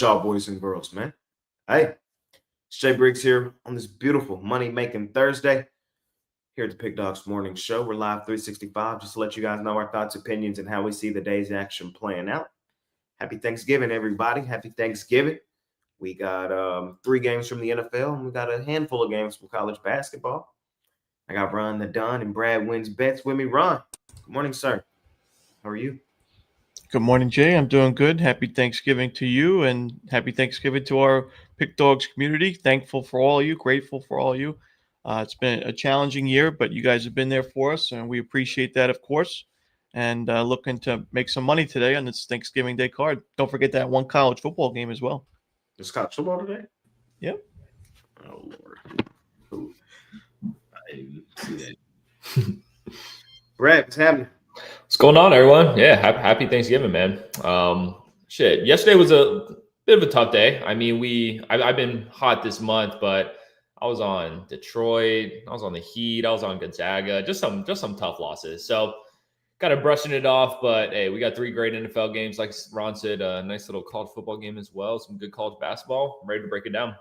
Y'all boys and girls, man. Hey, it's Jay Briggs here on this beautiful money-making Thursday here at the Pick Dawgz Morning Show. We're live 365 just to let you guys know our thoughts, opinions, and how we see the day's action playing out. Happy Thanksgiving, everybody. Happy Thanksgiving. We got 3 games from the NFL, and we got a handful of games from college basketball. I got Ron the Don and Brad Wins Bets with me. Ron, good morning, sir. How are you? Good morning, Jay. I'm doing good. Happy Thanksgiving to you, and happy Thanksgiving to our Pick Dawgz community. Thankful for all of you, grateful for all of you. It's been a challenging year, but you guys have been there for us, and we appreciate that, of course. And looking to make some money today on this Thanksgiving Day card. Don't forget that one college football game as well. It's college football today? Yep. Oh, Lord. Ooh. I didn't see that. Brad, what's happening? What's going on, everyone? Yeah, happy Thanksgiving, man. Yesterday was a bit of a tough day. I mean, I've been hot this month, but I was on Detroit, I was on the Heat, I was on Gonzaga, just some tough losses. So kind of brushing it off, but hey, we got 3 great NFL games, like Ron said, a nice little college football game as well, some good college basketball. I'm ready to break it down.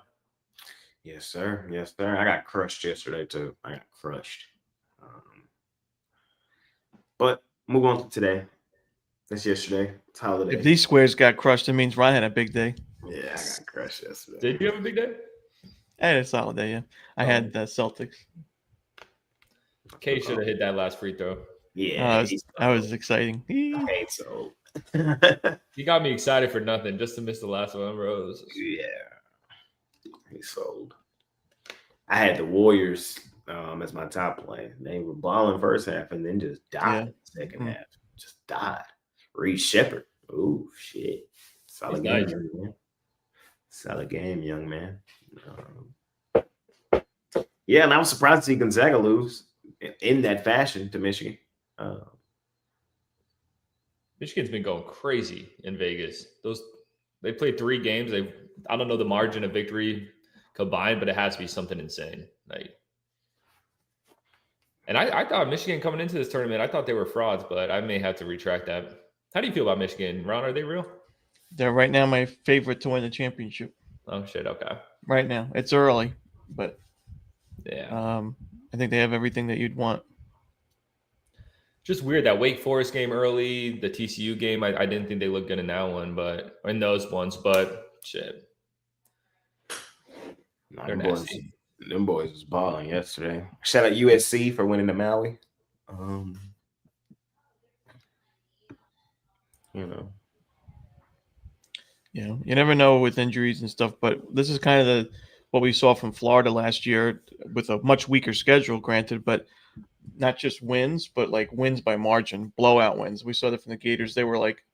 Yes, sir. Yes, sir. I got crushed yesterday too. I got crushed. But move on to today. That's yesterday. It's holiday. If these squares got crushed, it means Ryan had a big day. Yeah, I got crushed yesterday. Did you have a big day? I had a solid day, yeah. I had the Celtics. Kay should have hit that last free throw. Yeah, that was exciting. I hate so. You got me excited for nothing, just to miss the last one, bro. Yeah, he sold. I had the Warriors as my top play. They were balling first half and then just died second half. Just died. Reed Shepard. Oh shit! Solid game, young man. Solid game, young man. Yeah, and I was surprised to see Gonzaga lose in that fashion to Michigan. Michigan's been going crazy in Vegas. They played 3 games. I don't know the margin of victory combined, but it has to be something insane. And I thought Michigan coming into this tournament, I thought they were frauds, but I may have to retract that. How do you feel about Michigan, Ron? Are they real? They're right now my favorite to win the championship. Oh shit! Okay. Right now, it's early, but yeah, I think they have everything that you'd want. Just weird that Wake Forest game early, the TCU game. I didn't think they looked good in that one, but in those ones, but shit. They're nasty. Them boys was balling yesterday. Shout out USC for winning the Maui. You never know with injuries and stuff, but this is kind of what we saw from Florida last year with a much weaker schedule, granted, but not just wins, but like wins by margin, blowout wins. We saw that from the Gators. They were like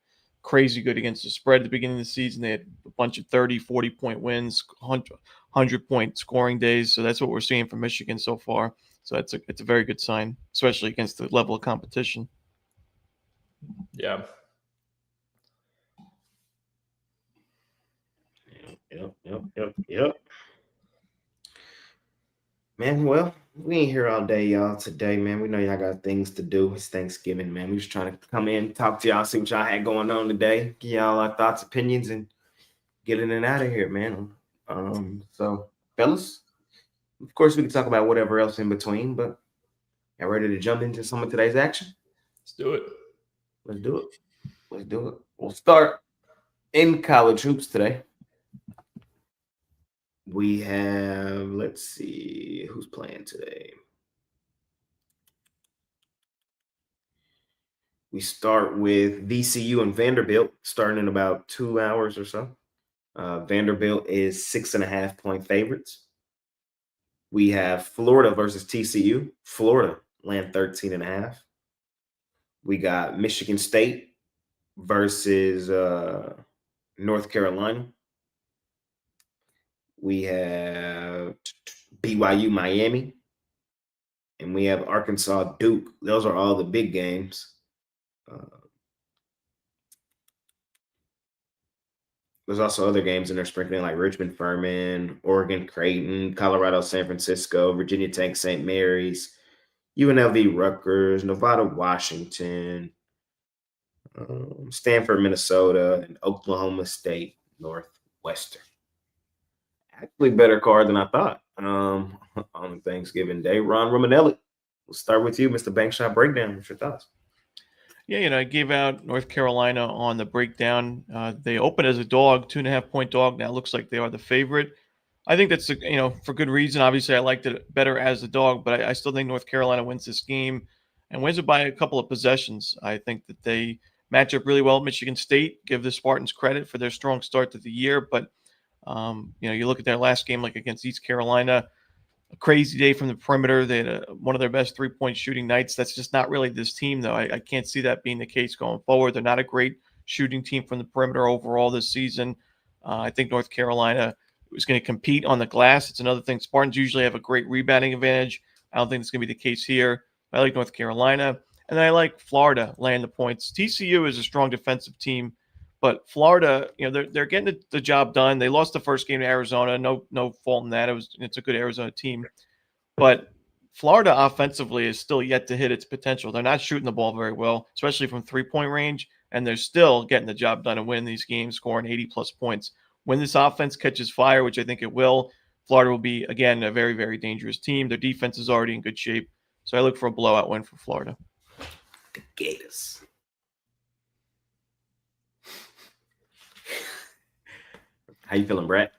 crazy good against the spread at the beginning of the season. They had a bunch of 30, 40-point wins, 100-point scoring days. So that's what we're seeing from Michigan so far. So it's a very good sign, especially against the level of competition. Yeah. Yep. Man, well, we ain't here all day, y'all, today, man. We know y'all got things to do. It's Thanksgiving, man. We just trying to come in, talk to y'all, see what y'all had going on today, give y'all our thoughts, opinions, and get in and out of here, man. So, fellas, of course, we can talk about whatever else in between, but y'all ready to jump into some of today's action? Let's do it. Let's do it. We'll start in college hoops today. We have, let's see, who's playing today. We start with VCU and Vanderbilt starting in about 2 hours or so. Vanderbilt is 6.5-point favorites. We have Florida versus TCU. Florida land 13.5. We got Michigan State versus North Carolina. We have BYU Miami. And we have Arkansas Duke. Those are all the big games. There's also other games in there sprinkling like Richmond Furman, Oregon Creighton, Colorado San Francisco, Virginia Tech St. Mary's, UNLV Rutgers, Nevada Washington, Stanford Minnesota, and Oklahoma State North Western. Actually, better card than I thought. On Thanksgiving Day, Ron Romanelli. We'll start with you, Mr. Bankshot Breakdown. What's your thoughts? Yeah, I gave out North Carolina on the breakdown. They opened as a dog, 2.5-point dog. Now it looks like they are the favorite. I think that's for good reason. Obviously, I liked it better as a dog, but I still think North Carolina wins this game and wins it by a couple of possessions. I think that they match up really well at Michigan State. Give the Spartans credit for their strong start to the year, but you look at their last game, like against East Carolina, a crazy day from the perimeter. They had one of their best 3-point shooting nights. That's just not really this team, though. I can't see that being the case going forward. They're not a great shooting team from the perimeter overall this season. I think North Carolina is going to compete on the glass. It's another thing. Spartans usually have a great rebounding advantage. I don't think it's going to be the case here. I like North Carolina, and then I like Florida laying the points. TCU is a strong defensive team, but Florida, they're getting the job done. They lost the first game to Arizona. No fault in that. It's a good Arizona team, but Florida offensively is still yet to hit its potential. They're not shooting the ball very well, especially from 3-point range, and they're still getting the job done and winning these games, scoring 80-plus points. When this offense catches fire, which I think it will, Florida will be, again, a very, very dangerous team. Their defense is already in good shape, so I look for a blowout win for Florida. The Gators. How you feeling, Brett?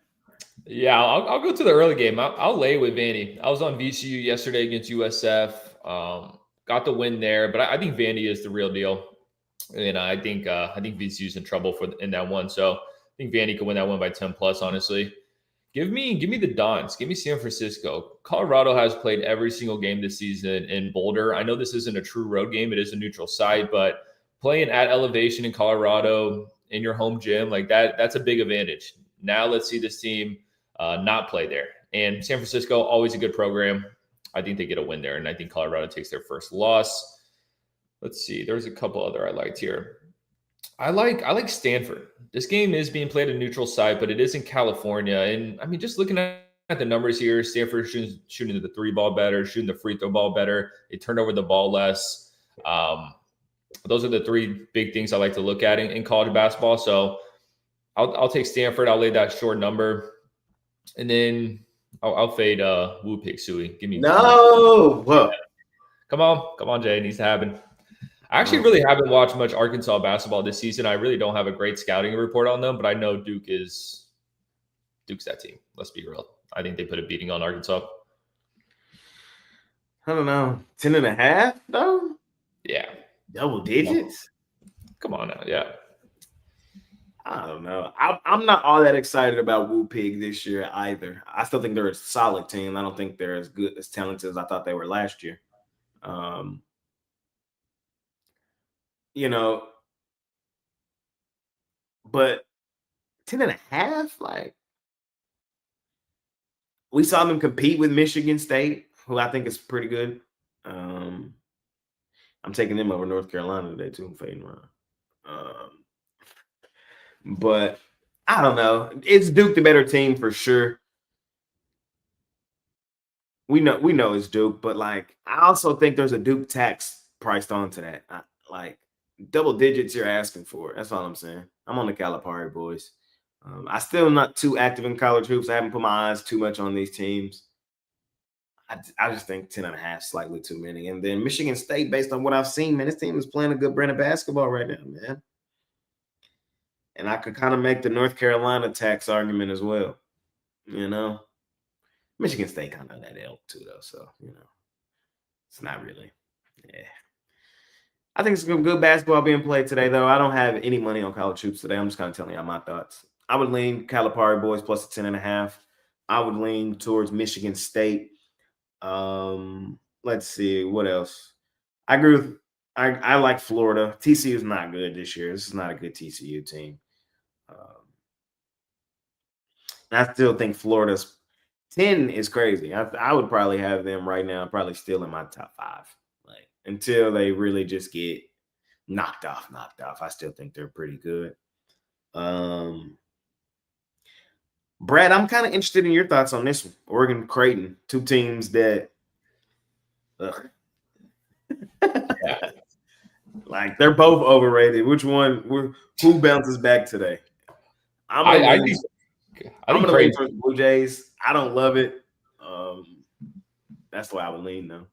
Yeah, I'll go to the early game. I'll lay with Vandy. I was on VCU yesterday against USF. Got the win there, but I think Vandy is the real deal, and I think VCU's in trouble in that one. So I think Vandy could win that one by 10+. Honestly, give me the Dons. Give me San Francisco. Colorado has played every single game this season in Boulder. I know this isn't a true road game; it is a neutral site, but playing at elevation in Colorado in your home gym, like that's a big advantage. Now let's see this team not play there. And San Francisco, always a good program. I think they get a win there, and I think Colorado takes their first loss. Let's see. There's a couple other I liked here. I like Stanford. This game is being played at a neutral site, but it is in California. And, I mean, just looking at the numbers here, Stanford shooting the 3-ball better, shooting the free throw ball better. They turn over the ball less. Those are the 3 big things I like to look at in college basketball. So I'll take Stanford. I'll lay that short number. And then I'll fade Woo Pick Suey. Give me no. Whoa. Come on, Jay. It needs to happen. I actually really haven't watched much Arkansas basketball this season. I really don't have a great scouting report on them, but I know Duke's that team. Let's be real. I think they put a beating on Arkansas. I don't know. 10.5 though? Yeah. Double digits? Come on now. Yeah. I don't know. I'm not all that excited about Woo Pig this year either. I still think they're a solid team. I don't think they're as good, as talented as I thought they were last year. But 10.5, like, we saw them compete with Michigan State, who I think is pretty good. I'm taking them over North Carolina today too. I'm fading around. But I don't know. It's Duke the better team for sure. We know it's Duke, but like I also think there's a Duke tax priced onto that. Like double digits you're asking for. That's all I'm saying. I'm on the Calipari boys. I still not too active in college hoops. I haven't put my eyes too much on these teams. I just think 10.5 slightly too many. And then Michigan State, based on what I've seen, man, this team is playing a good brand of basketball right now, man. And I could kind of make the North Carolina tax argument as well. Michigan State kind of that elk too, though. So, it's not really. Yeah. I think it's some good basketball being played today, though. I don't have any money on college hoops today. I'm just kind of telling y'all my thoughts. I would lean Calipari boys plus 10.5. I would lean towards Michigan State. Let's see. What else? I agree with I like Florida. TCU is not good this year. This is not a good TCU team. I still think Florida's 10 is crazy. I would probably have them right now, probably still in my top 5. Like until they really just get knocked off. I still think they're pretty good. Brad, I'm kind of interested in your thoughts on this one. Oregon, Creighton, 2 teams that like they're both overrated. Which one? Who bounces back today? I think I I'm think gonna lean Craig. towards Blue Jays. I don't love it. That's the way I would lean though.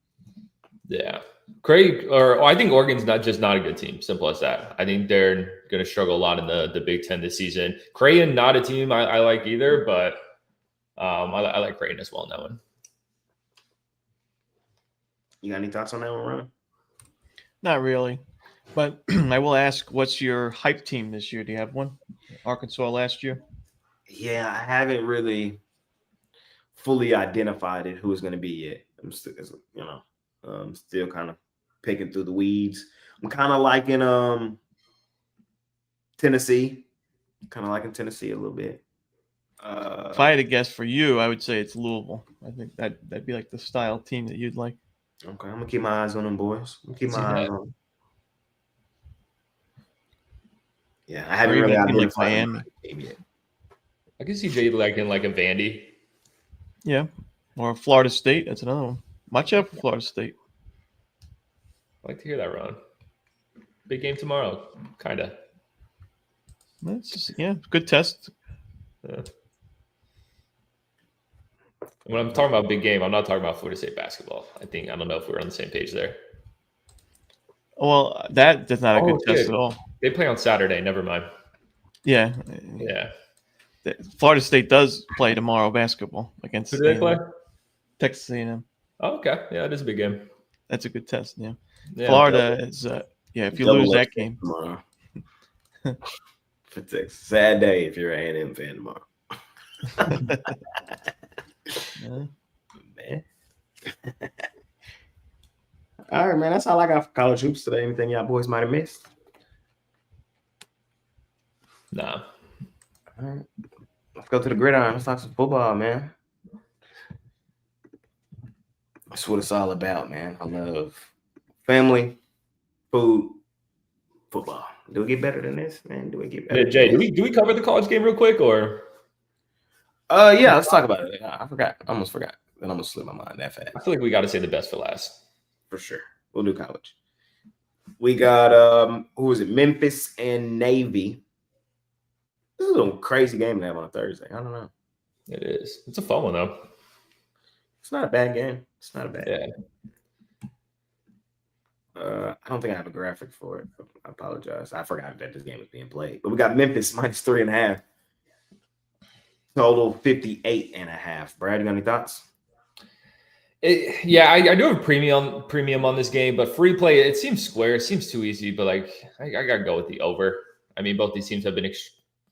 Yeah, I think Oregon's not a good team. Simple as that. I think they're going to struggle a lot in the Big Ten this season. Creighton, not a team I like either, but I like Creighton as well in that one. You got any thoughts on that one, Ron? Not really, but I will ask, what's your hype team this year? Do you have one? Arkansas last year? Yeah, I haven't really fully identified it who it's going to be yet. I'm still, still kind of picking through the weeds. I'm kind of liking Tennessee. Kind of liking Tennessee a little bit. If I had to guess for you, I would say it's Louisville. I think that'd be like the style team that you'd like. Okay, I'm gonna keep my eyes on them boys. I'm gonna keep my eyes on them. Yeah, I haven't really identified like Miami team yet. I can see Jay liking like a Vandy. Yeah, or Florida State. That's another one. Watch out for Florida State. I like to hear that, Ron. Big game tomorrow, kind of. That's just, good test. Yeah. When I'm talking about big game, I'm not talking about Florida State basketball. I don't know if we're on the same page there. Well, that's not a good test at all. They play on Saturday. Never mind. Yeah. Yeah. Florida State does play tomorrow basketball against. Who do they play? Texas A&M. Oh, okay. Yeah, it is a big game. That's a good test. Yeah. Florida is. If you lose that game tomorrow. For Texas, sad day if you're an A&M fan tomorrow. Man. All right, man. That's all I got for college hoops today. Anything y'all boys might have missed? Nah. All right. Let's go to the gridiron. Let's talk some football, man. That's what it's all about, man. I love family, food, football. Do we get better than this, man? Do we get better? Yeah, Jay, do we cover the college game real quick or? Yeah, let's talk about it. I forgot. I almost forgot. Then almost slipped my mind that fast. I feel like we got to say the best for last. For sure. We'll do college. We got who is it? Memphis and Navy. This is a crazy game to have on a Thursday. I don't know. It is. It's a fun one though. It's not a bad game. It's not a bad game. Yeah. I don't think I have a graphic for it. I apologize. I forgot that this game was being played. But we got Memphis minus 3.5. Total 58.5. Brad, you got any thoughts? I do have a premium on this game, but free play, it seems square. It seems too easy, but I got to go with the over. I mean, both these teams have been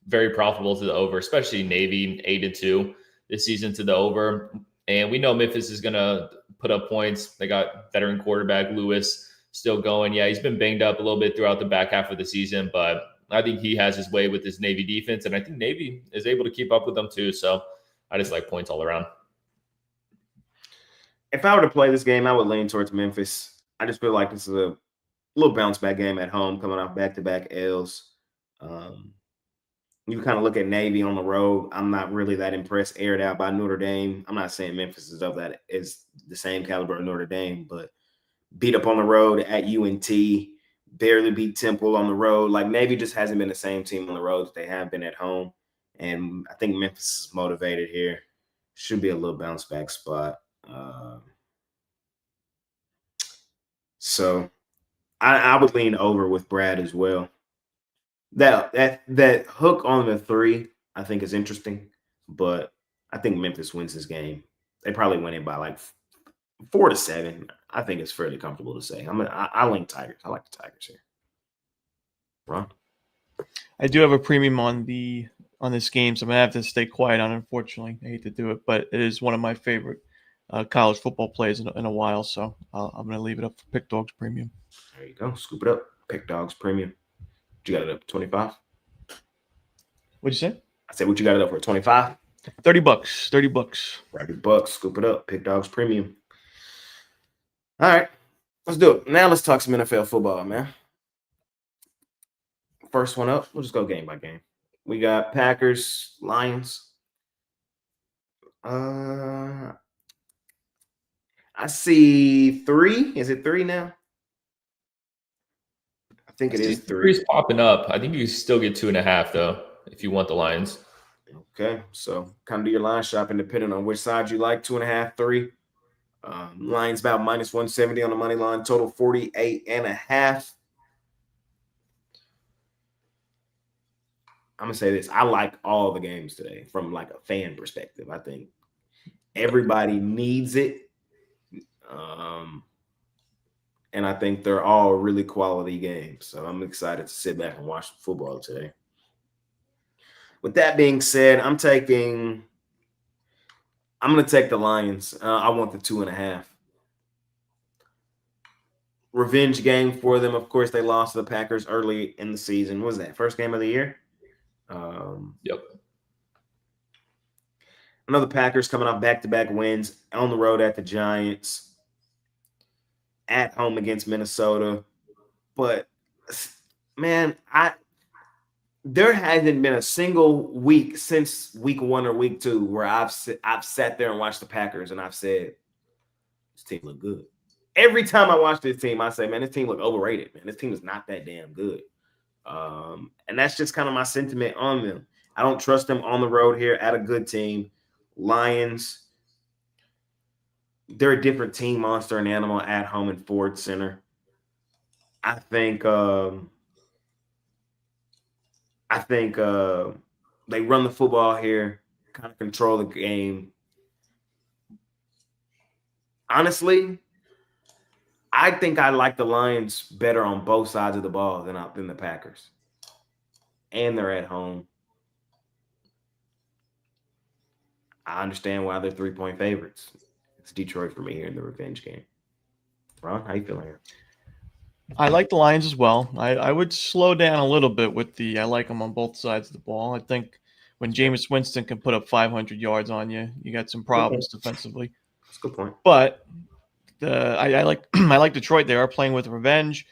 very profitable to the over, especially Navy 8-2 this season to the over. And we know Memphis is going to put up points. They got veteran quarterback Lewis still going. Yeah, he's been banged up a little bit throughout the back half of the season, but I think he has his way with this Navy defense, and I think Navy is able to keep up with them too. So I just like points all around. If I were to play this game, I would lean towards Memphis. I just feel like this is a little bounce back game at home, coming off back-to-back L's. You kind of look at Navy on the road. I'm not really that impressed. Aired out by Notre Dame. I'm not saying Memphis is the same caliber of Notre Dame, but beat up on the road at UNT, barely beat Temple on the road. Like Navy just hasn't been the same team on the road that they have been at home. And I think Memphis is motivated here. Should be a little bounce back spot. So I would lean over with Brad as well. That hook on the 3, I think, is interesting, but I think Memphis wins this game. They probably win it by like 4-7. I think it's fairly comfortable to say. I lean Tigers. I like the Tigers here. Ron? I do have a premium on this game, so I'm gonna have to stay quiet on it, unfortunately. I hate to do it, but it is one of my favorite college football plays in a while, so I'm gonna leave it up for PickDawgz premium. There you go. Scoop it up. PickDawgz premium. You got it up to 25. What'd you say? I said, what you got it up for? 25? $30. $30. $30. Scoop it up. PickDawgz premium. All right. Let's do it. Now let's talk some NFL football, man. First one up. We'll just go game by game. We got Packers, Lions. I see 3. Is it 3 now? I think it is 3. 3's popping up. I think you still get 2.5 though, if you want the Lions. Okay, so kind of do your line shopping depending on which side you like. 2.5, 3. Lions about minus 170 on the money line. Total 48.5. I'm gonna say this. I like all the games today from like a fan perspective. I think everybody needs it. And I think they're all really quality games. So I'm excited to sit back and watch football today. With that being said, I'm going to take the Lions. I want the 2.5. Revenge game for them. Of course, they lost to the Packers early in the season. What was that? First game of the year? Yep. Another Packers coming off back-to-back wins on the road at the Giants, at home against Minnesota. But, man, there hasn't been a single week since week 1 or week 2 where I've sat there and watched the Packers and I've said, this team look good. Every time I watch this team, I say, man, this team look overrated, man. This team is not that damn good. And that's just kind of my sentiment on them. I don't trust them on the road here at a good team. Lions, they're a different team, monster and animal at home in Ford Center. I think they run the football here, kind of control the game. Honestly, I think I like the Lions better on both sides of the ball than the Packers. And they're at home. I understand why they're 3-point favorites. It's Detroit for me here in the revenge game. Ron, how you feeling here? I like the Lions as well. I would slow down a little bit with I like them on both sides of the ball. I think when Jameis Winston can put up 500 yards on you, you got some problems defensively. That's a good point. But I like I like Detroit. They are playing with revenge,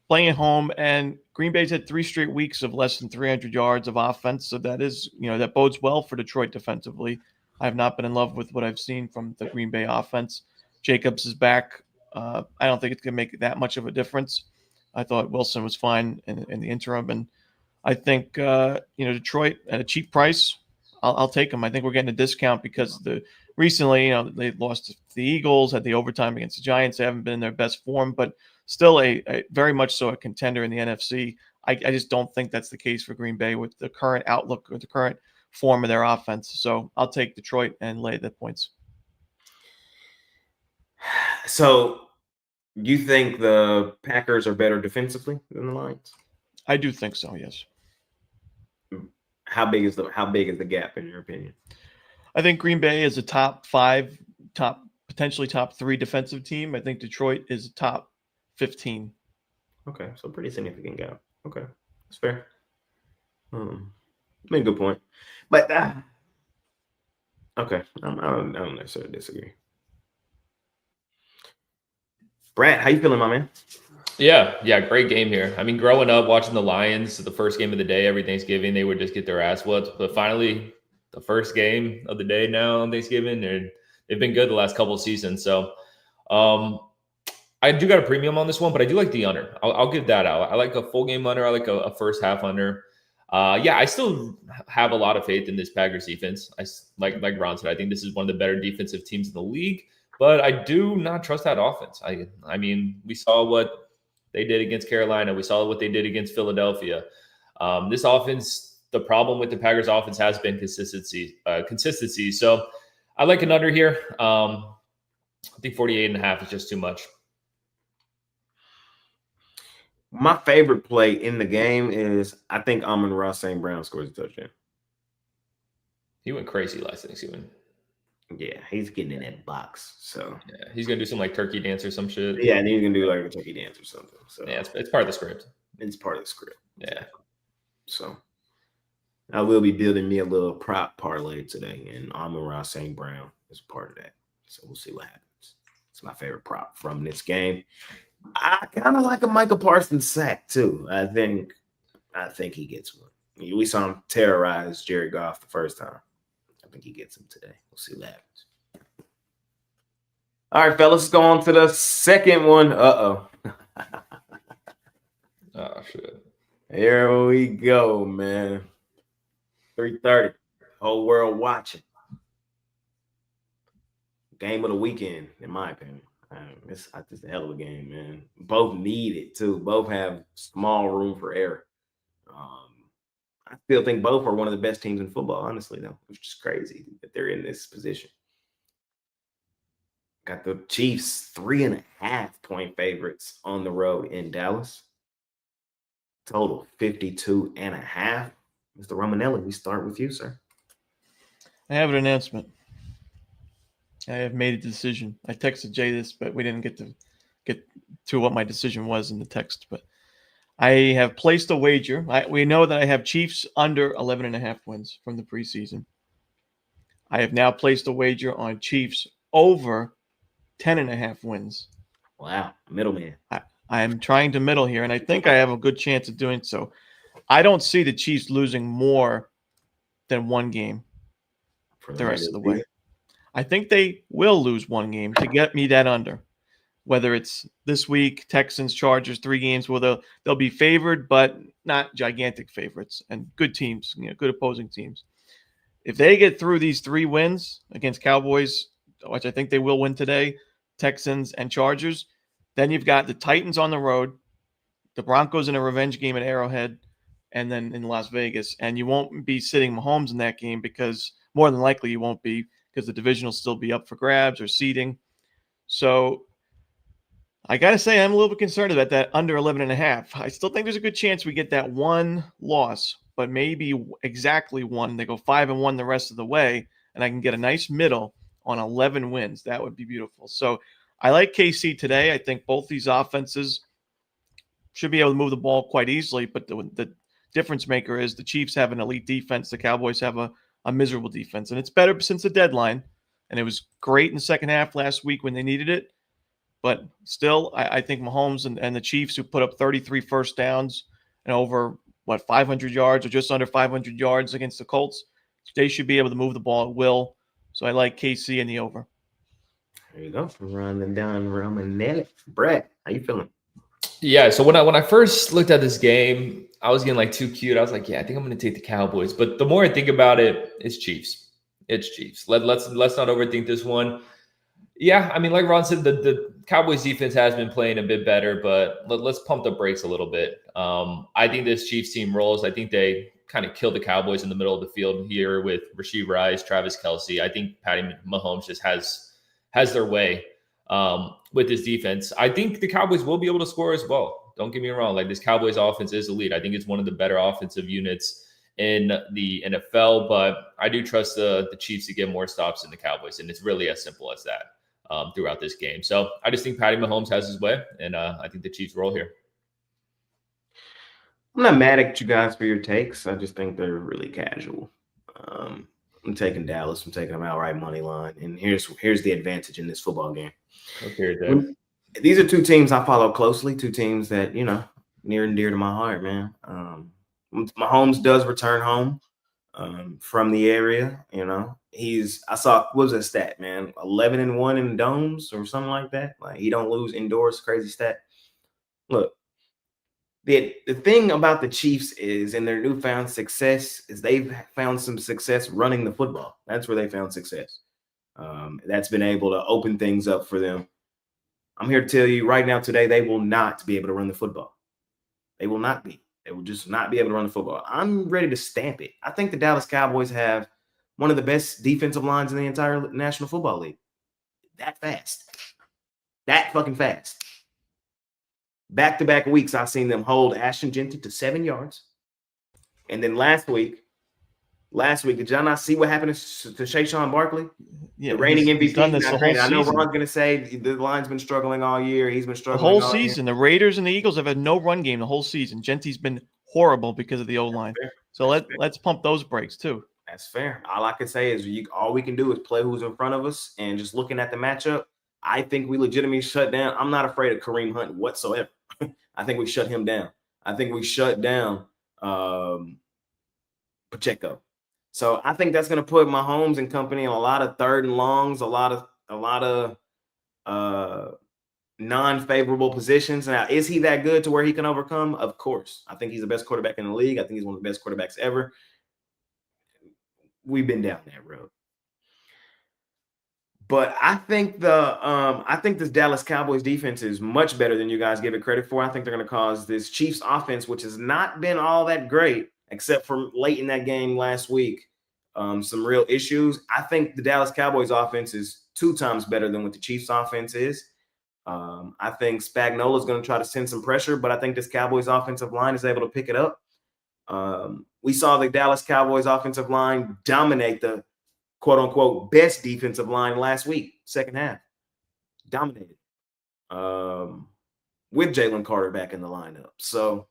playing at home, and Green Bay's had 3 straight weeks of less than 300 yards of offense. So that is, that bodes well for Detroit defensively. I have not been in love with what I've seen from the Green Bay offense. Jacobs is back. I don't think it's going to make that much of a difference. I thought Wilson was fine in the interim, and I think Detroit at a cheap price, I'll take them. I think we're getting a discount because recently they lost to the Eagles, had the overtime against the Giants. They haven't been in their best form, but still a very much so a contender in the NFC. I just don't think that's the case for Green Bay with the current outlook or the current form of their offense. So I'll take Detroit and lay the points. So you think the Packers are better defensively than the Lions? I do think so, yes. How big is the gap in your opinion? I think Green Bay is a potentially top 3 defensive team. I think Detroit is a top 15. Okay, so pretty significant gap. Okay, that's fair. Made a good point. But okay, I don't necessarily disagree. Brad, how you feeling, my man? Yeah, great game here. I mean, growing up watching the Lions, the first game of the day every Thanksgiving, they would just get their ass whooped. But finally, the first game of the day now on Thanksgiving, they've been good the last couple of seasons. So I do got a premium on this one, but I do like the under. I'll give that out. I like a full game under. I like a first half under. I still have a lot of faith in this Packers defense. Like Ron said, I think this is one of the better defensive teams in the league, but I do not trust that offense. I mean, we saw what they did against Carolina. We saw what they did against Philadelphia. This offense, the problem with the Packers offense has been consistency. So I like an under here. I think 48.5 is just too much. My favorite play in the game is I think Amon-Ra St. Brown scores a touchdown. He went crazy last Thanksgiving. Yeah, he's getting in that box. So yeah, he's gonna do some like turkey dance or some shit. Yeah, and he's gonna do like a turkey dance or something. So yeah, it's part of the script. It's part of the script. Yeah. So I will be building me a little prop parlay today, and Amon-Ra St. Brown is part of that. So we'll see what happens. It's my favorite prop from this game. I kind of like a Michael Parsons sack too. I think he gets one. We saw him terrorize Jared Goff the first time. I think he gets him today. We'll see what happens. All right, fellas, let's go on to the second one. Oh shit! Here we go, man. 3:30. Whole world watching. Game of the weekend, in my opinion. It's just a hell of a game, man. Both need it too. Both have small room for error. I still think both are one of the best teams in football, honestly, though, which is crazy that they're in this position. Got the Chiefs 3.5-point favorites on the road in Dallas. Total 52.5. Mr. Romanelli, we start with you, sir. I have an announcement. I have made a decision. I texted Jay this, but we didn't get to what my decision was in the text. But I have placed a wager. We know that I have Chiefs under 11.5 wins from the preseason. I have now placed a wager on Chiefs over 10.5 wins. Wow, middleman. I am trying to middle here, and I think I have a good chance of doing so. I don't see the Chiefs losing more than one game for the rest of the way. I think they will lose one game to get me that under. Whether it's this week, Texans, Chargers, 3 games where they'll be favored, but not gigantic favorites, and good teams, good opposing teams. If they get through these 3 wins against Cowboys, which I think they will win today, Texans and Chargers, then you've got the Titans on the road, the Broncos in a revenge game at Arrowhead, and then in Las Vegas. And you won't be sitting Mahomes in that game because more than likely you won't be, because the division will still be up for grabs or seeding. So I got to say I'm a little bit concerned about that under 11.5. I still think there's a good chance we get that one loss, but maybe exactly one. They go 5-1 the rest of the way, and I can get a nice middle on 11 wins. That would be beautiful. So I like KC today. I think both these offenses should be able to move the ball quite easily, but the difference maker is the Chiefs have an elite defense. The Cowboys have a miserable defense, and it's better since the deadline, and it was great in the second half last week when they needed it. But still, I think Mahomes and the Chiefs, who put up 33 first downs and over, 500 yards or just under 500 yards against the Colts, they should be able to move the ball at will. So I like KC in the over. There you go. Running down Romanelli. Brett, how you feeling? Yeah, so when I first looked at this game, I was getting too cute. I was like, yeah, I think I'm going to take the Cowboys. But the more I think about it, it's Chiefs. It's Chiefs. Let's not overthink this one. Yeah, I mean, like Ron said, the Cowboys defense has been playing a bit better, but let's pump the brakes a little bit. I think this Chiefs team rolls. I think they kind of killed the Cowboys in the middle of the field here with Rashee Rice, Travis Kelce. I think Patty Mahomes just has their way with this defense. I think the Cowboys will be able to score as well. Don't get me wrong. This Cowboys offense is elite. I think it's one of the better offensive units in the NFL, but I do trust the Chiefs to get more stops than the Cowboys, and it's really as simple as that. Throughout this game. So I just think Patty Mahomes has his way, and I think the Chiefs roll here. I'm not mad at you guys for your takes. I just think they're really casual. I'm taking Dallas. I'm taking them outright money line. And here's the advantage in this football game. Okay, these are 2 teams I follow closely, 2 teams that, near and dear to my heart, man. Mahomes does return home from the area, I saw, what was that stat, man? 11-1 in domes or something like that. He don't lose indoors. Crazy stat. Look, the thing about the Chiefs is, in their newfound success, is they've found some success running the football. That's where they found success. That's been able to open things up for them. I'm here to tell you right now, today, they will not be able to run the football. They will not be. They will just not be able to run the football. I'm ready to stamp it. I think the Dallas Cowboys have one of the best defensive lines in the entire National Football League. That fast. That fucking fast. Back-to-back weeks, I've seen them hold Ashton Jeanty to 7 yards. And then last week, did y'all not see what happened to Shayshawn Barkley? Yeah, the reigning MVP. He's done this the whole I know season. Ron's going to say the line's been struggling all year. He's been The struggling whole all season. year. The Raiders and the Eagles have had no run game the whole season. Genty's been horrible because of the O-line. So let's pump those brakes too. That's fair. All I can say is all we can do is play who's in front of us, and just looking at the matchup, I think we legitimately shut down. I'm not afraid of Kareem Hunt whatsoever. I think we shut him down. I think we shut down Pacheco. So I think that's going to put Mahomes and company in a lot of 3rd and longs, a lot of non-favorable positions. Now, is he that good to where he can overcome? Of course. I think he's the best quarterback in the league. I think he's one of the best quarterbacks ever. we've been down that road. But I think this Dallas Cowboys defense is much better than you guys give it credit for. I think they're going to cause this Chiefs offense, which has not been all that great, except for late in that game last week, some real issues. I think the Dallas Cowboys offense is 2 times better than what the Chiefs offense is. I think Spagnuolo is going to try to send some pressure, but I think this Cowboys offensive line is able to pick it up. We saw the Dallas Cowboys offensive line dominate the quote-unquote best defensive line last week, second half. Dominated. With Jalen Carter back in the lineup. So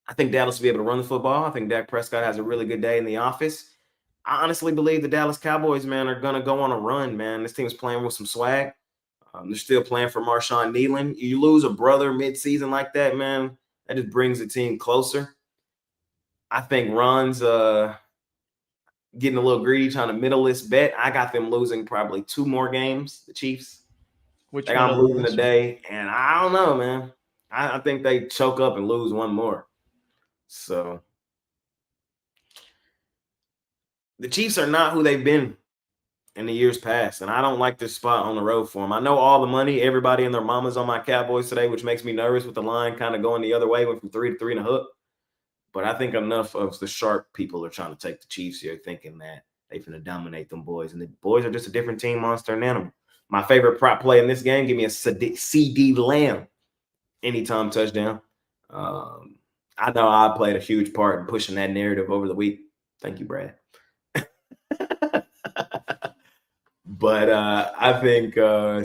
I think Dallas will be able to run the football. I think Dak Prescott has a really good day in the office. I honestly believe the Dallas Cowboys, man, are going to go on a run, man. This team is playing with some swag. They're still playing for Marshawn Nealon. You lose a brother mid-season like that, man, that just brings the team closer. I think Ron's getting a little greedy, trying to middle this bet. I got them losing probably 2 more games, the Chiefs. Which I got them losing today, and I don't know, man. I think they choke up and lose 1 more. So the Chiefs are not who they've been in the years past, and I don't like this spot on the road for them. I know all the money, everybody and their mamas on my Cowboys today, which makes me nervous with the line kind of going the other way, went from 3 to 3.5. But I think enough of the sharp people are trying to take the Chiefs here, thinking that they're going to dominate them boys. And the boys are just a different team, monster and animal. My favorite prop play in this game, give me a CD Lamb anytime touchdown. I know I played a huge part in pushing that narrative over the week. Thank you, Brad. But I think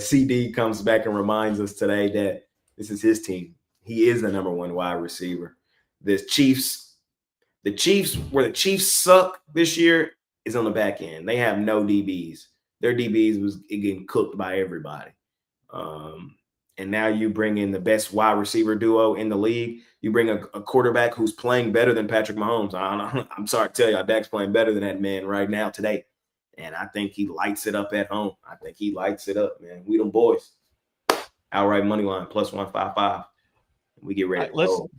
CD comes back and reminds us today that this is his team. He is the number 1 wide receiver. The Chiefs, where the Chiefs suck this year is on the back end. They have no DBs. Their DBs was getting cooked by everybody. And now you bring in the best wide receiver duo in the league. You bring a quarterback who's playing better than Patrick Mahomes. I'm sorry to tell you, Dak's playing better than that man right now today. And I think he lights it up at home. I think he lights it up, man. We them boys. Outright money line, plus 155. We get ready to go.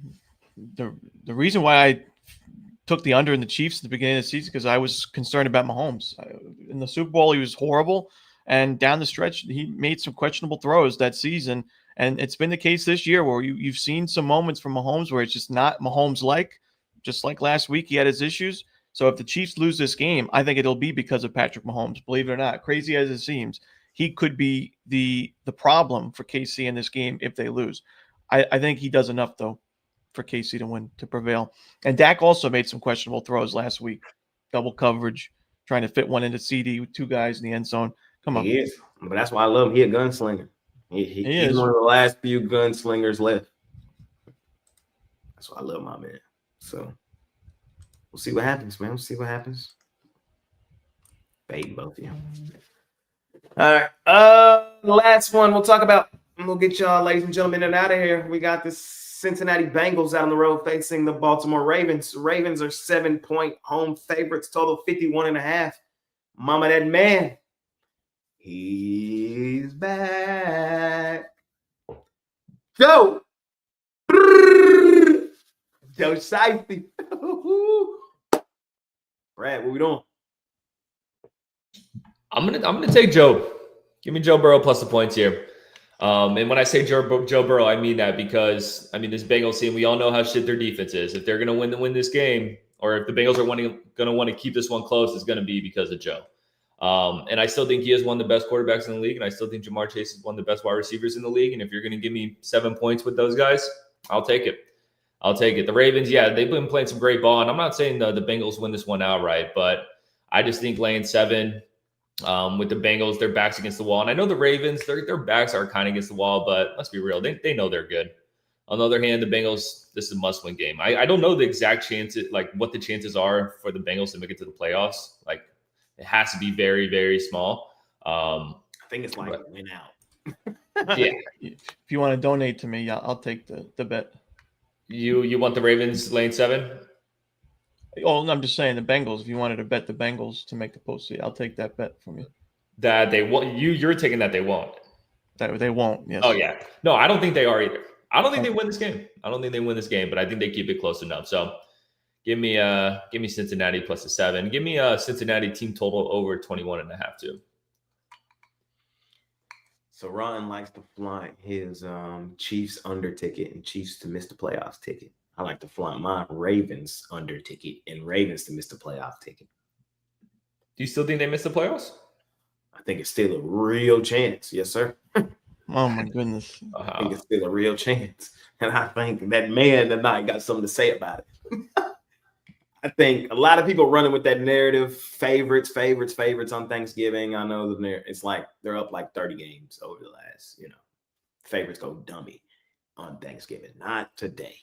The reason why I took the under in the Chiefs at the beginning of the season because I was concerned about Mahomes. In the Super Bowl, he was horrible. And down the stretch, he made some questionable throws that season. And it's been the case this year where you've seen some moments from Mahomes where it's just not Mahomes-like. Just like last week, he had his issues. So if the Chiefs lose this game, I think it'll be because of Patrick Mahomes. Believe it or not, crazy as it seems, he could be the problem for KC in this game if they lose. I think he does enough, though, for KC to win, to prevail. And Dak also made some questionable throws last week. Double coverage, trying to fit one into CD with 2 guys in the end zone. Come on. He is. But that's why I love him. He's a gunslinger. He's one of the last few gunslingers left. That's why I love my man. So we'll see what happens, man. We'll see what happens. Fading both of you. All right. Last one we'll talk about. We'll get y'all, ladies and gentlemen, and out of here. We got the Cincinnati Bengals out on the road facing the Baltimore Ravens. Ravens are 7-point home favorites, total 51.5. Mama, that man. He's back. Go. Go Shifty. Brad, what we doing? I'm gonna take Joe. Give me Joe Burrow plus the points here. And when I say Joe Burrow, I mean that because this Bengals team, we all know how shit their defense is. If they're gonna win this game, or if the Bengals are gonna want to keep this one close, it's gonna be because of Joe. And I still think he is one of the best quarterbacks in the league, and I still think Jamar Chase is one of the best wide receivers in the league. And if you're gonna give me 7 points with those guys, I'll take it. The Ravens, yeah, they've been playing some great ball, and I'm not saying the Bengals win this one outright, but I just think laying 7. With the Bengals, their backs against the wall. And I know the Ravens, their backs are kind of against the wall, but let's be real. They know they're good. On the other hand, the Bengals, this is a must-win game. I don't know the exact chances, like what the chances are for the Bengals to make it to the playoffs. Like, it has to be very, very small. I think it's like win out. Yeah. If you want to donate to me, I'll take the bet. You want the Ravens laying 7? Oh, I'm just saying the Bengals. If you wanted to bet the Bengals to make the postseason, I'll take that bet from you. That they won't. You're taking that they won't. That they won't. Yes. Oh yeah. No, I don't think they are either. I don't think they win this game. But I think they keep it close enough. So Give me Cincinnati plus a 7. Give me a Cincinnati team total over 21.5 too. So Ron likes to fly his Chiefs under ticket and Chiefs to miss the playoffs ticket. I like to fly my Ravens under ticket and Ravens to miss the playoff ticket. Do you still think they miss the playoffs? I think it's still a real chance. Yes, sir. Oh my goodness. I think it's still a real chance. And I think that man tonight got something to say about it. I think a lot of people running with that narrative, favorites on Thanksgiving. I know it's like they're up like 30 games over the last, favorites go dummy on Thanksgiving. Not today.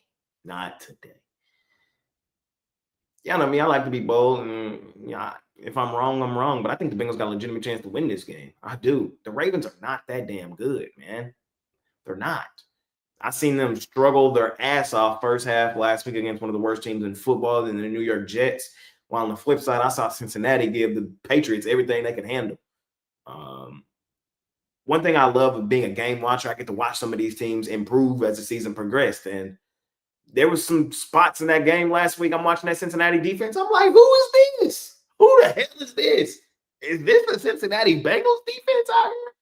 Yeah, I mean, I like to be bold, and if I'm wrong, I'm wrong. But I think the Bengals got a legitimate chance to win this game. I do. The Ravens are not that damn good, man. They're not. I seen them struggle their ass off first half last week against one of the worst teams in football, in the New York Jets. While on the flip side, I saw Cincinnati give the Patriots everything they could handle. One thing I love of being a game watcher, I get to watch some of these teams improve as the season progressed, and there was some spots in that game last week. I'm watching that Cincinnati defense. I'm like, who is this? Who the hell is this? Is this the Cincinnati Bengals defense out here?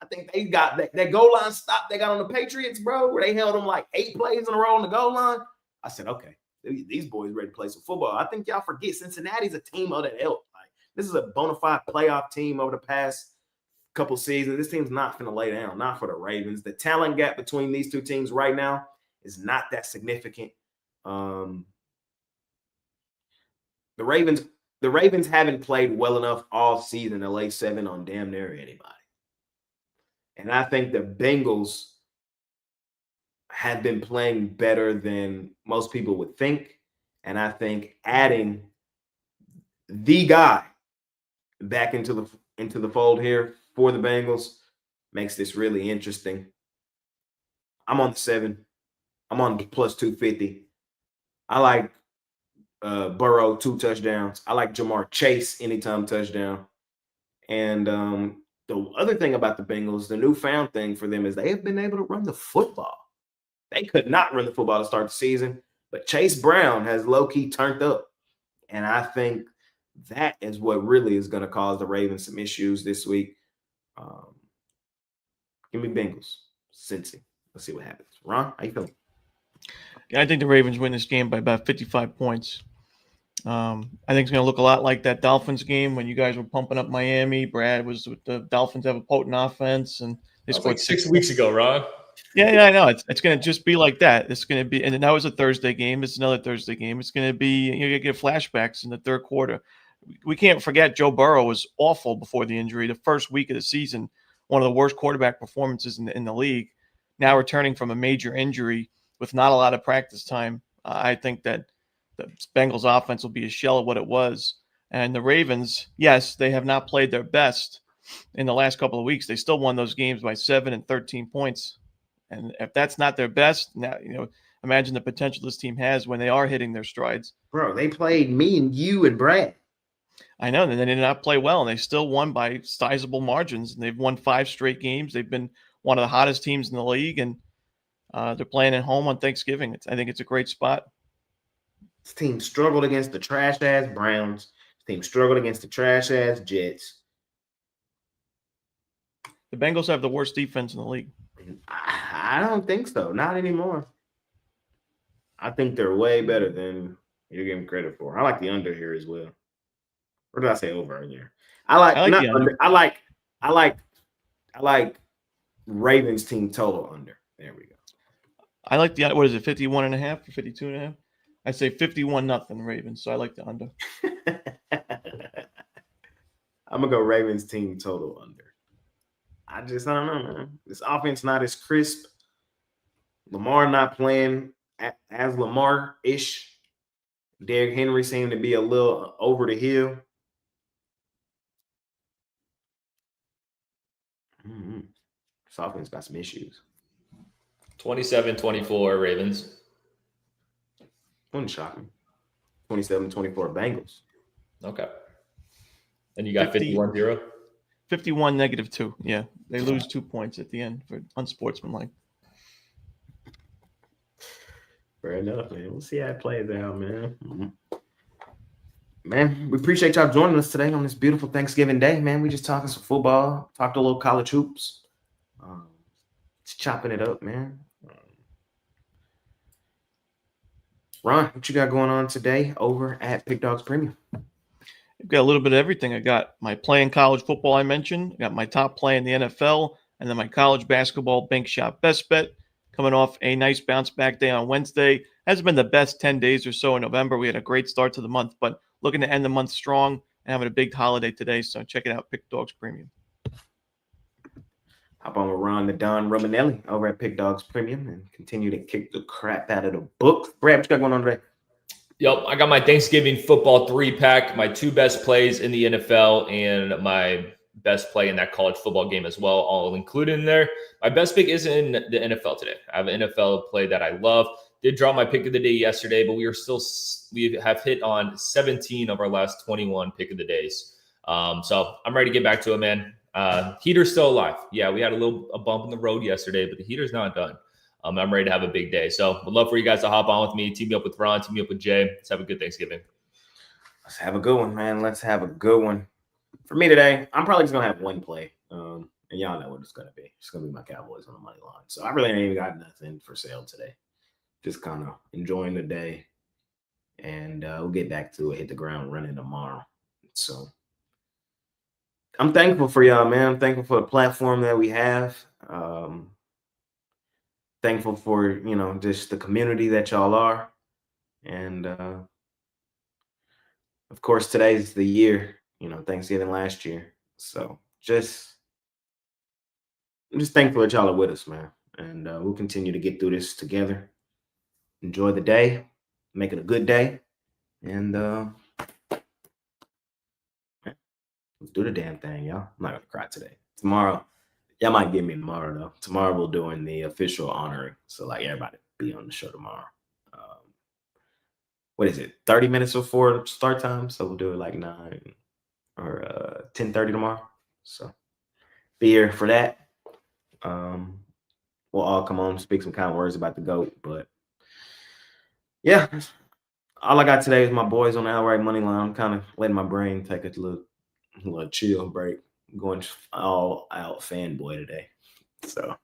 I think they got that goal line stop they got on the Patriots, bro, where they held them like 8 plays in a row on the goal line. I said, okay, these boys ready to play some football. I think y'all forget Cincinnati's a team of that ilk. Like, this is a bona fide playoff team over the past couple seasons. This team's not going to lay down, not for the Ravens. The talent gap between these two teams right now is not that significant. The Ravens haven't played well enough all season to lay 7 on damn near anybody. And I think the Bengals have been playing better than most people would think. And I think adding the guy back into the fold here for the Bengals makes this really interesting. I'm on the 7. I'm on the plus 250. I like Burrow 2 touchdowns. I like Jamar Chase anytime touchdown. And the other thing about the Bengals, the newfound thing for them is they have been able to run the football. They could not run the football to start the season, but Chase Brown has low-key turned up. And I think that is what really is going to cause the Ravens some issues this week. Give me Bengals, Cincy. Let's see what happens. Ron, how you feeling? Yeah, I think the Ravens win this game by about 55 points. I think it's going to look a lot like that Dolphins game when you guys were pumping up Miami. Brad was with the Dolphins have a potent offense, and they scored like 6 weeks ago, Ron. Yeah, I know. It's going to just be like that. It's going to be, and that was a Thursday game. It's another Thursday game. It's going to be, you're going to get flashbacks in the third quarter. We can't forget Joe Burrow was awful before the injury. The first week of the season, one of the worst quarterback performances in the league. Now returning from a major injury with not a lot of practice time, I think that the Bengals offense will be a shell of what it was. And the Ravens, yes, they have not played their best in the last couple of weeks. They still won those games by 7 and 13 points. And if that's not their best, now, imagine the potential this team has when they are hitting their strides. Bro, they played me and you and Brad. I know, and they did not play well, and they still won by sizable margins. And they've won 5 straight games. They've been one of the hottest teams in the league, and they're playing at home on Thanksgiving. I think it's a great spot. This team struggled against the trash-ass Browns. This team struggled against the trash-ass Jets. The Bengals have the worst defense in the league. I don't think so. Not anymore. I think they're way better than you're giving credit for. I like the under here as well. Or did I say over here? I like Ravens team total under. There we go. I like the, what is it, 51.5 or 52.5? I say 51-0 Ravens, so I like the under. I'm going to go Ravens team total under. I don't know, man. This offense not as crisp. Lamar not playing as Lamar-ish. Derrick Henry seemed to be a little over the hill. This offense got some issues. 27-24 Ravens. Wouldn't shock me. 27-24 Bengals. Okay. And you got 51-0? 51-2. Yeah. They lose 2 points at the end for unsportsmanlike. Fair enough, man. We'll see how it plays out, man. Man, we appreciate y'all joining us today on this beautiful Thanksgiving day, man. We just talking some football, talked a little college hoops. Just chopping it up, man. Ron, what you got going on today over at Pick Dawgz Premium? I've got a little bit of everything. I got my play in college football I mentioned. I got my top play in the NFL, and then my college basketball bank shop best bet coming off a nice bounce back day on Wednesday. Hasn't been the best 10 days or so in November. We had a great start to the month, but looking to end the month strong and having a big holiday today. So check it out, Pick Dawgz Premium. Hop on with Ron the Don Romanelli over at Pick Dawgz Premium and continue to kick the crap out of the books. Brad, what you got going on today? Yep, I got my Thanksgiving football 3-pack, my 2 best plays in the NFL, and my best play in that college football game as well, all included in there. My best pick is in the NFL today. I have an NFL play that I love. Did draw my pick of the day yesterday, but we have hit on 17 of our last 21 pick of the days. So I'm ready to get back to it, man. Heater's still alive. Yeah, we had a bump in the road yesterday, but the heater's not done. I'm ready to have a big day. So would love for you guys to hop on with me, team me up with Ron, team me up with Jay. Let's have a good Thanksgiving. Let's have a good one, man. Let's have a good one. For me today, I'm probably just going to have one play. And y'all know what it's going to be. It's going to be my Cowboys on the money line. So I really ain't even got nothing for sale today. Just kind of enjoying the day. And we'll get back to it, hit the ground running tomorrow. So I'm thankful for y'all, man. I'm thankful for the platform that we have. Thankful for, just the community that y'all are. And, of course, today's the year, Thanksgiving last year. So I'm just thankful that y'all are with us, man. And we'll continue to get through this together. Enjoy the day. Make it a good day. And let's do the damn thing, y'all. I'm not going to cry today. Tomorrow. Y'all might get me tomorrow, though. Tomorrow we're doing the official honoring. So, everybody be on the show tomorrow. What is it? 30 minutes before start time. So we'll do it like 9 or 10:30 tomorrow. So be here for that. We'll all come on, speak some kind words about the GOAT. But, yeah, all I got today is my boys on the outright money line. I'm kind of letting my brain take a little chill break. Going all out fanboy today. So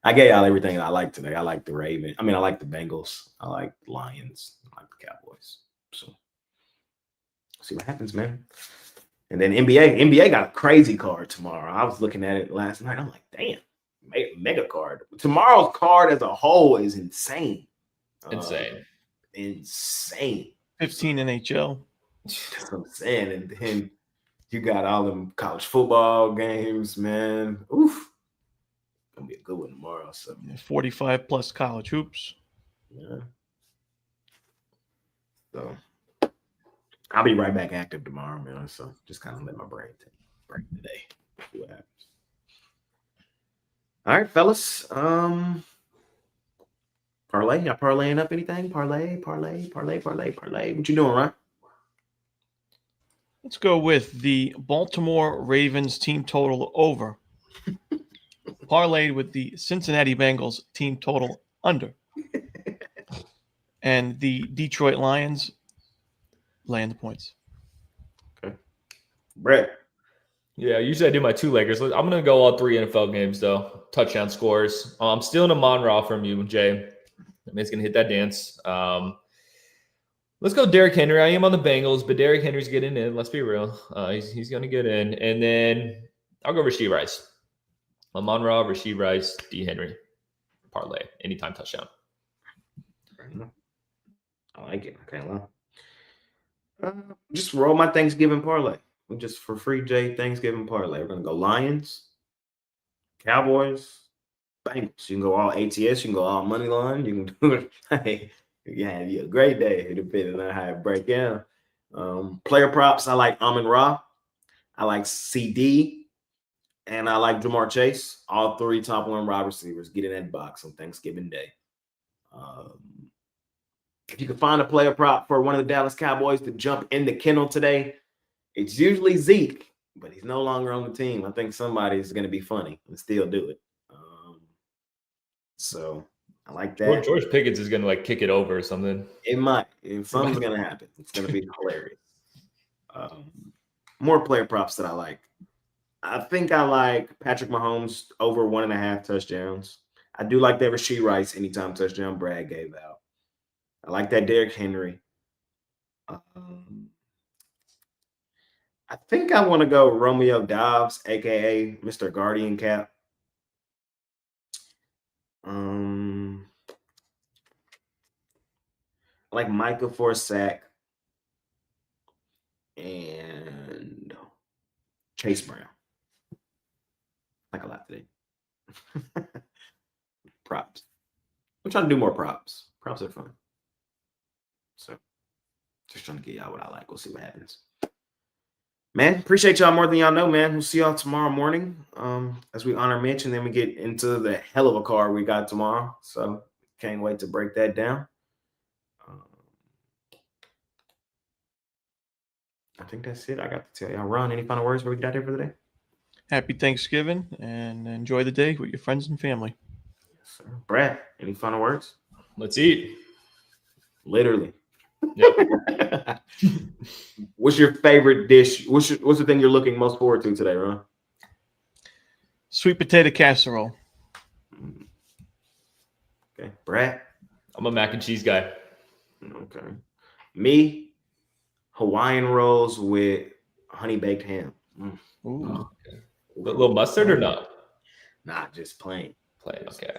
I gave y'all everything I like today. I like the Ravens. I like the Bengals. I like the Lions. I like the Cowboys. So see what happens, man. And then NBA got a crazy card tomorrow. I was looking at it last night. I'm like, damn, mega card. Tomorrow's card as a whole is insane. Insane. Insane. 15 NHL. That's what I'm saying. And then you got all them college football games, man. Oof. Gonna be a good one tomorrow. So 45 plus college hoops. Yeah. So I'll be right back active tomorrow, man. So just kind of let my brain take a break today. See what happens. All right, fellas. Parlay. Y'all parlaying up anything? Parlay. What you doing, right? Let's go with the Baltimore Ravens team total over. Parlayed with the Cincinnati Bengals team total under. And the Detroit Lions laying the points. Okay. Brett. Yeah, usually I do my 2-leggers. I'm going to go all 3 NFL games, though. Touchdown scores. I'm stealing a Monroe from you, Jay. That man's going to hit that dance. Let's go Derrick Henry. I am on the Bengals, but Derrick Henry's getting in. Let's be real. He's going to get in. And then I'll go Rashee Rice. Monroe, Rashee Rice, D. Henry. Parlay. Anytime touchdown. I like it. I can't lie. Just roll my Thanksgiving parlay. Just for free J Thanksgiving parlay. We're going to go Lions, Cowboys, Bengals. You can go all ATS. You can go all money line. You can do it. Hey. Yeah, a great day, depending on how it break down. Player props, I like Amon-Ra. I like CD. And I like Jamar Chase. All 3 top 1 wide receivers get in that box on Thanksgiving Day. If you can find a player prop for one of the Dallas Cowboys to jump in the kennel today, it's usually Zeke, but he's no longer on the team. I think somebody is going to be funny and still do it. So I like that. George Pickett's is gonna like kick it over or something. It might. Something's gonna happen. It's gonna be hilarious. More player props that I like. I think I like Patrick Mahomes over 1.5 touchdowns. I do like that Rashee Rice anytime touchdown Brad gave out. I like that Derrick Henry. I think I want to go Romeo Dobbs, aka Mr. Guardian Cap. I like Micah for a sack and Chase Brown. Like a lot today. Props. I'm trying to do more props. Props are fun. So just trying to get y'all what I like. We'll see what happens. Man, appreciate y'all more than y'all know, man. We'll see y'all tomorrow morning as we honor Mitch, and then we get into the hell of a card we got tomorrow. So can't wait to break that down. I think that's it. I got to tell y'all. Ron, any final words before we get out here for the day? Happy Thanksgiving and enjoy the day with your friends and family. Yes, sir. Brad, any final words? Let's eat. Literally. Yep. What's your favorite dish? What's the thing you're looking most forward to today, Ron? Sweet potato casserole. Okay. Brad? I'm a mac and cheese guy. Okay. Me, Hawaiian rolls with honey baked ham. Ooh. Oh, okay. A little mustard or not? Nah, just plain. Plain. Okay.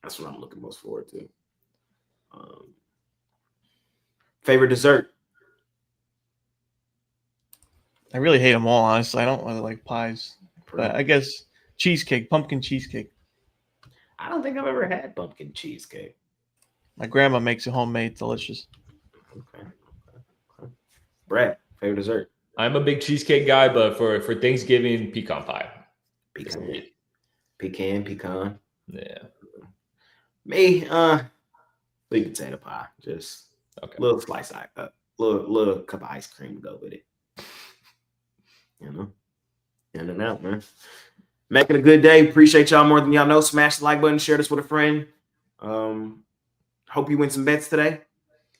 That's what I'm looking most forward to. Favorite dessert? I really hate them all, honestly. I don't really like pies. But I guess cheesecake, pumpkin cheesecake. I don't think I've ever had pumpkin cheesecake. My grandma makes it homemade, delicious. Okay. Brad, favorite dessert? I'm a big cheesecake guy, but for Thanksgiving, pecan pie. Pecan. Yeah. Me, sweet potato pie. Just Okay. little slice, little cup of ice cream to go with it. You know, in and out, man. Making a good day. Appreciate y'all more than y'all know. Smash the like button, share this with a friend. Hope you win some bets today,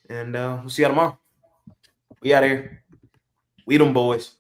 and we'll see y'all tomorrow. We out here. We them boys.